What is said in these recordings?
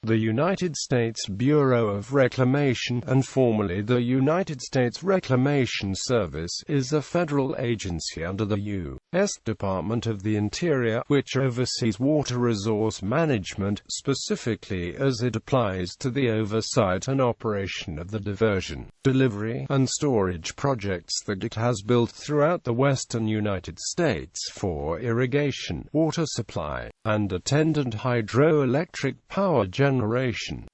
The United States Bureau of Reclamation, and formerly the United States Reclamation Service, is a federal agency under the U.S. Department of the Interior, which oversees water resource management, specifically as it applies to the oversight and operation of the diversion, delivery, and storage projects that it has built throughout the western United States for irrigation, water supply, and attendant hydroelectric power generation.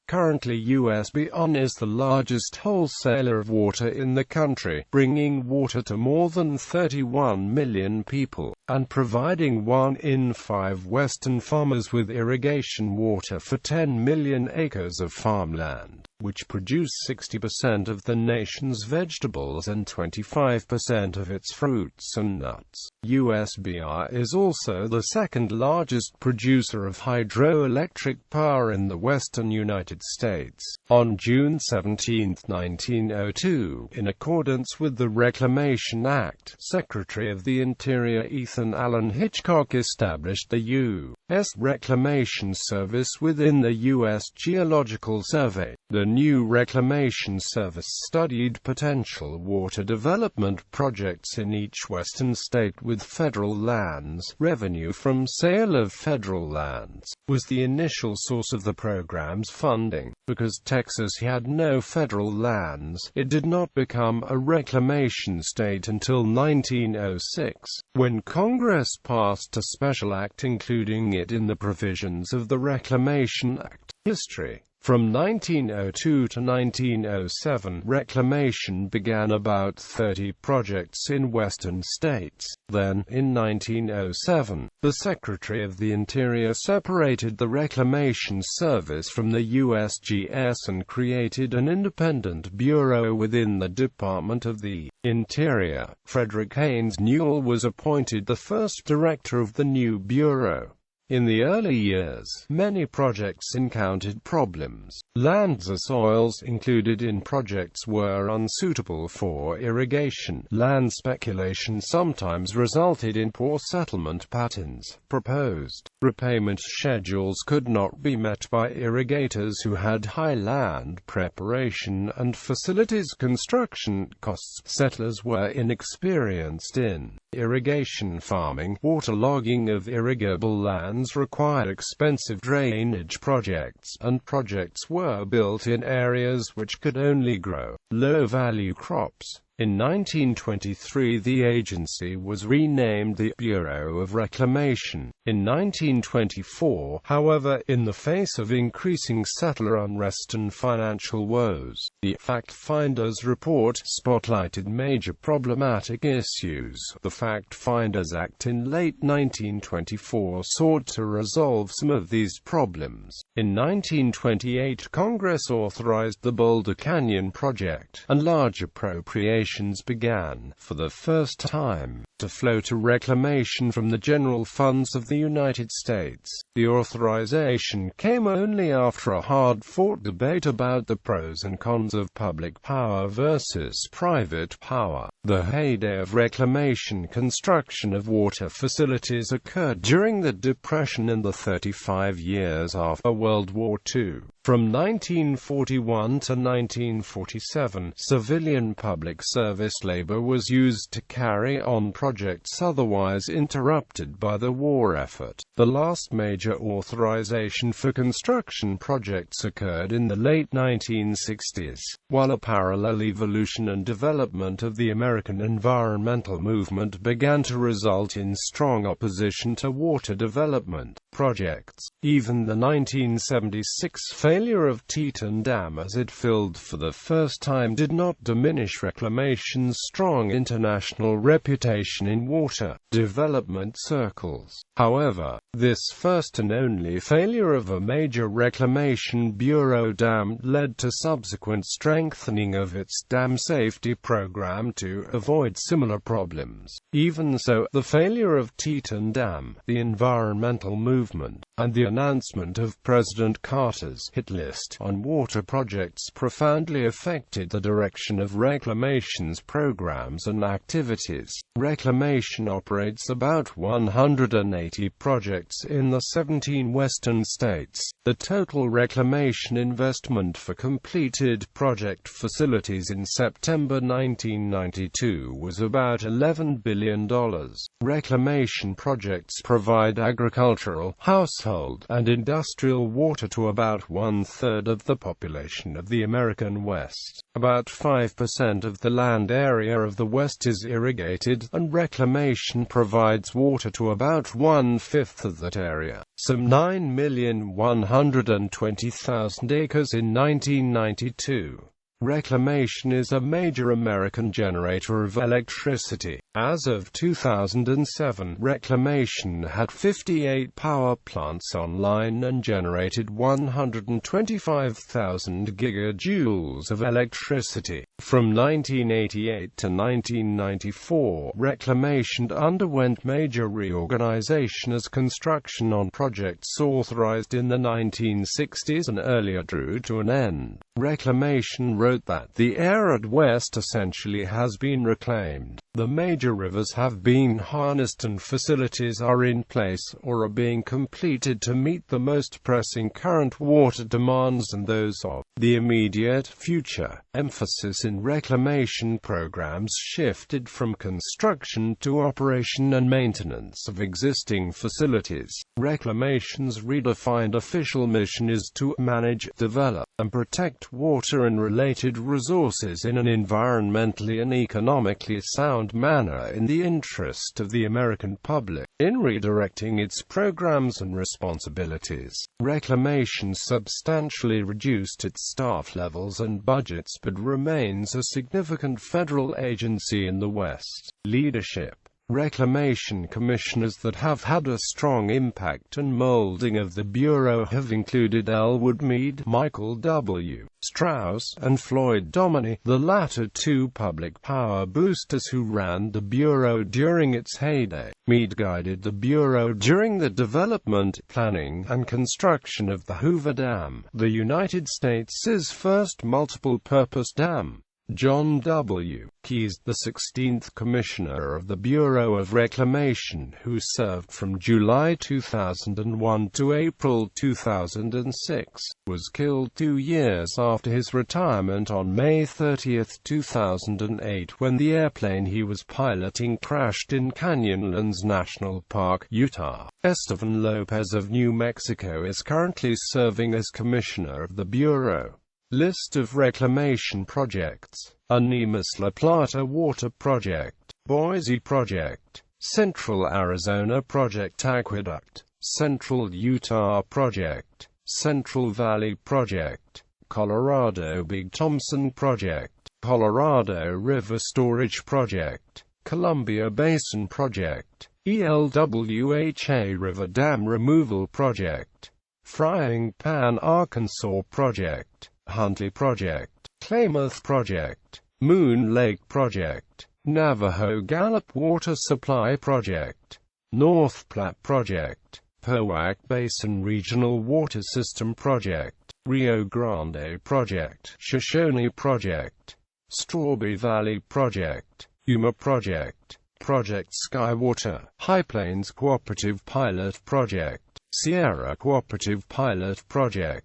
Currently, U.S.Department is the largest wholesaler of water in the country, bringing water to more than 31 million people, and providing 1 in 5 Western farmers with irrigation water for 10 million acres of farmland, which produce 60% of the nation's vegetables and 25% of its fruits and nuts. U.S.Department is also the second largest producer of hydroelectric power in the western United States. On June 17, 1902, in accordance with the Reclamation Act, Secretary of the Interior Ethan Allen Hitchcock established the U.S. Reclamation Service within the U.S. Geological Survey. The new Reclamation Service studied potential water development projects in each western state with federal lands. Revenue from sale of federal lands was the initial source of the program's funding. Because Texas had no federal lands, it did not become a reclamation state until 1906, when Congress passed a special act including it in the provisions of the Reclamation Act. History. From 1902 to 1907, reclamation began about 30 projects in western states. Then, in 1907, the Secretary of the Interior separated the Reclamation Service from the USGS and created an independent bureau within the Department of the Interior. Frederick Haynes Newell was appointed the first director of the new bureau. In the early years, many projects encountered problems. Lands or soils included in projects were unsuitable for irrigation. Land speculation sometimes resulted in poor settlement patterns. Proposed repayment schedules could not be met by irrigators who had high land preparation and facilities construction costs. Settlers were inexperienced in irrigation farming. Waterlogging of irrigable lands required expensive drainage projects, and projects were built in areas which could only grow low-value crops. In 1923 the agency was renamed the Bureau of Reclamation. In 1924, however, in the face of increasing settler unrest and financial woes, the Fact Finders report spotlighted major problematic issues. The Fact Finders Act in late 1924 sought to resolve some of these problems. In 1928 Congress authorized the Boulder Canyon Project, and large appropriations began, for the first time, to flow to reclamation from the general funds of the United States. The authorization came only after a hard-fought debate about the pros and cons of public power versus private power. The heyday of reclamation construction of water facilities occurred during the Depression and the 35 years after World War II. From 1941 to 1947, civilian public service labor was used to carry on projects otherwise interrupted by the war effort. The last major authorization for construction projects occurred in the late 1960s, while a parallel evolution and development of the American environmental movement began to result in strong opposition to water development projects. Even the 1976 failure of Teton Dam as it filled for the first time did not diminish reclamation's strong international reputation in water development circles. However, this first and only failure of a major reclamation bureau dam led to subsequent strengthening of its dam safety program to avoid similar problems. Even so, the failure of Teton Dam, the environmental movement, and the announcement of President Carter's hit list on water projects profoundly affected the direction of Reclamation's programs and activities. Reclamation operates about 180 projects in the 17 western states. The total reclamation investment for completed project facilities in September 1992 was about $11 billion. Reclamation projects provide agricultural, household, and industrial water to about one-third of the population of the American West. About 5% of the land area of the West is irrigated, and reclamation provides water to about one-fifth of that area, some 9,120,000 acres in 1992. Reclamation is a major American generator of electricity. As of 2007, Reclamation had 58 power plants online and generated 125,000 gigajoules of electricity. From 1988 to 1994, Reclamation underwent major reorganization as construction on projects authorized in the 1960s and earlier drew to an end. Reclamation wrote that the arid West essentially has been reclaimed. The major rivers have been harnessed and facilities are in place or are being completed to meet the most pressing current water demands and those of the immediate future. Emphasis in reclamation programs shifted from construction to operation and maintenance of existing facilities. Reclamation's redefined official mission is to manage, develop, and protect water and related resources in an environmentally and economically sound manner in the interest of the American public. In redirecting its programs and responsibilities, Reclamation substantially reduced its staff levels and budgets but remains a significant federal agency in the West. Leadership. Reclamation commissioners that have had a strong impact and molding of the Bureau have included Elwood Mead, Michael W. Strauss, and Floyd Dominy, the latter two public power boosters who ran the Bureau during its heyday. Mead guided the Bureau during the development, planning, and construction of the Hoover Dam, the United States' first multiple-purpose dam. John W. Keyes, the 16th Commissioner of the Bureau of Reclamation, who served from July 2001 to April 2006, was killed 2 years after his retirement on May 30, 2008 when the airplane he was piloting crashed in Canyonlands National Park, Utah. Estevan Lopez of New Mexico is currently serving as Commissioner of the Bureau. List of reclamation projects: Animas La Plata Water Project, Boise Project, Central Arizona Project Aqueduct, Central Utah Project, Central Valley Project, Colorado Big Thompson Project, Colorado River Storage Project, Columbia Basin Project, ELWHA River Dam Removal Project, Frying Pan Arkansas Project, Huntley Project, Klamath Project, Moon Lake Project, Navajo Gallop Water Supply Project, North Platte Project, Powak Basin Regional Water System Project, Rio Grande Project, Shoshone Project, Strawberry Valley Project, Yuma Project, Project Skywater, High Plains Cooperative Pilot Project, Sierra Cooperative Pilot Project,